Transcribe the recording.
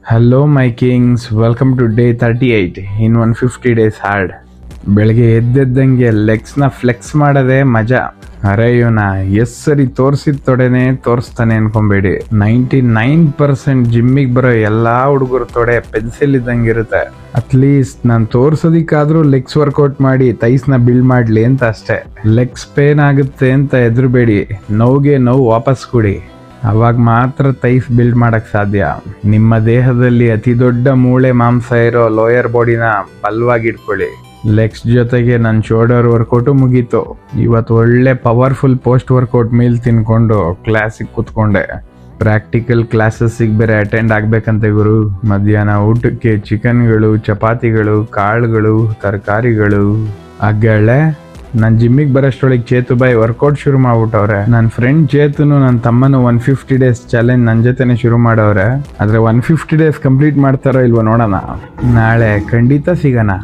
Hello my kings, welcome to day 38 in 150 days hard. ಬೆಳಗ್ಗೆ ಎದ್ದೆದ್ದಂಗೆ ಲೆಗ್ಸ್ನ flex ಮಾಡೋದೇ ಮಜಾ. ಅರೆ ಇವನ ಸರಿ ತೋರಿಸಿದ ತೊಡೆನೇ ತೋರಿಸ್ತಾನೆ ಅನ್ಕೊಂಬೇಡಿ. 99% ಜಿಮ್ಮಿಗೆ ಬರೋ ಎಲ್ಲಾ ಹುಡುಗರು ತೊಡೆ ಪೆನ್ಸಿಲ್ ಇದ್ದಂಗಿರುತ್ತೆ. ಅಟ್ಲೀಸ್ಟ್ ನಾನು ತೋರ್ಸೋದಿಕ್ಕಾದ್ರೂ ಲೆಗ್ಸ್ ವರ್ಕೌಟ್ ಮಾಡಿ ಥೈಸ್ನ ಬಿಲ್ಡ್ ಮಾಡ್ಲಿ ಅಂತ ಅಷ್ಟೇ. ಲೆಗ್ಸ್ ಪೇನ್ ಆಗುತ್ತೆ ಅಂತ ಹೆದರ್ಬೇಡಿ, ನೋವಿಗೆ ನೋವು ವಾಪಸ್ ಕೊಡಿ, ಅವಾಗ ಮಾತ್ರ ಥೈಸ್ ಬಿಲ್ಡ್ ಮಾಡಕ್ ಸಾಧ್ಯ. ನಿಮ್ಮ ದೇಹದಲ್ಲಿ ಅತಿ ದೊಡ್ಡ ಮೂಳೆ ಮಾಂಸ ಇರೋ ಲೋಯರ್ ಬಾಡಿನ ಬಲವಾಗಿಟ್ಕೊಳ್ಳಿ. ಲೆಗ್ಸ್ ಜೊತೆಗೆ ನನ್ನ ಶೋಲ್ಡರ್ ವರ್ಕೌಟು ಮುಗೀತು. ಇವತ್ತು ಒಳ್ಳೆ ಪವರ್ಫುಲ್ ಪೋಸ್ಟ್ ವರ್ಕೌಟ್ ಮೀಲ್ ತಿನ್ಕೊಂಡು ಕ್ಲಾಸಿಗೆ ಕೂತ್ಕೊಂಡೆ. ಪ್ರಾಕ್ಟಿಕಲ್ ಕ್ಲಾಸಸ್ಸಿಗೆ ಬೇರೆ ಅಟೆಂಡ್ ಆಗ್ಬೇಕಂತೆ ಗುರು. ಮಧ್ಯಾಹ್ನ ಊಟಕ್ಕೆ ಚಿಕನ್ಗಳು, ಚಪಾತಿಗಳು, ಕಾಳುಗಳು, ತರಕಾರಿಗಳು. ಅಗ್ಗಳೆ ನಾನು ಜಿಮ್ಮಿಗೆ ಬರೋಷ್ಟೊಳಗೆ ಚೇತುಬಾಯಿ ವರ್ಕೌಟ್ ಶುರು ಮಾಡ್ಬಿಟ್ಟವ್ರೆ. ನನ್ನ ಫ್ರೆಂಡ್ ಚೇತುನು ನನ್ನ ತಮ್ಮನು 150 ಡೇಸ್ ಚಾಲೆಂಜ್ ನನ್ನ ಜೊತೆನೆ ಶುರು ಮಾಡವ್ರೆ. ಆದರೆ 150 ಡೇಸ್ ಕಂಪ್ಲೀಟ್ ಮಾಡ್ತಾರೋ ಇಲ್ವೋ ನೋಡೋಣ. ನಾಳೆ ಖಂಡಿತ ಸಿಗೋಣ.